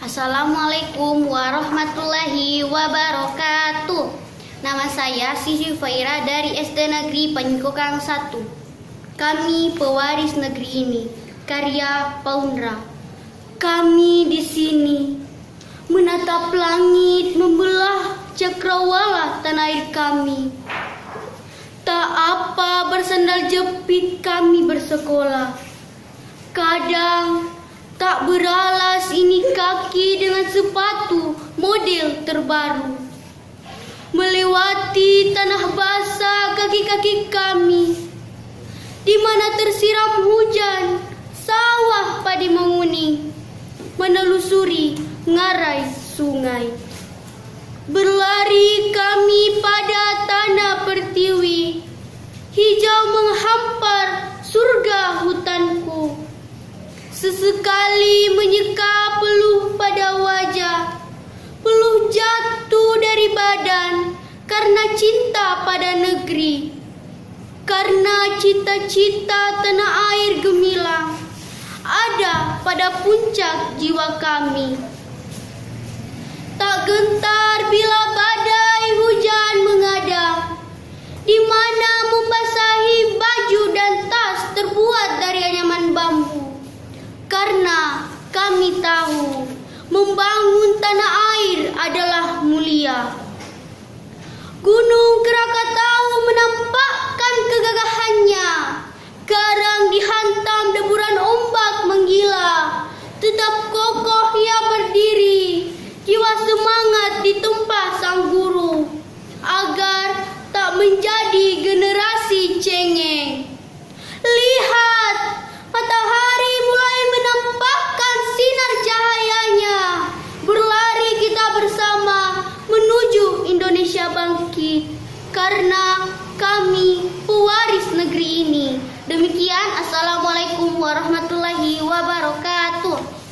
Assalamualaikum warahmatullahi wabarakatuh. Nama saya Sisi Faira dari SD Negeri Panyekokang 1. Kami pewaris negeri ini, karya Paundra. Kami di sini menatap langit membelah cakrawala tanah air kami. Tak apa bersandal jepit kami bersekolah. Kadang tak beralas ini kaki dengan sepatu model terbaru. Melewati tanah basah kaki-kaki kami, di mana tersiram hujan, sawah padi menguning, menelusuri ngarai sungai. Berlari kami pada tanah pertiwi, hijau menghampar surga hutanku. Sesekali menyeka peluh pada wajah, peluh jatuh dari badan karena cinta pada negeri, karena cita-cita tanah air gemilang ada pada puncak jiwa kami. Tak gentar bila badai hujan mengadang, di mana membasahi baju dan tas terbuat dari anyaman bambu. Karena kami tahu membangun tanah air adalah mulia. Gunung Krakatau menampakkan kegagahannya. Karang dihantam deburan ombak menggila. Tetap kokoh ia berdiri. Jiwa semangat ditempa sang guru, agar tak menjadi generasi cengeng. Lihat, matahari mulai menampakkan sinar cahayanya. Berlari kita bersama menuju Indonesia bangkit, karena kami pewaris negeri ini. Demikian, Assalamualaikum warahmatullahi wabarakatuh.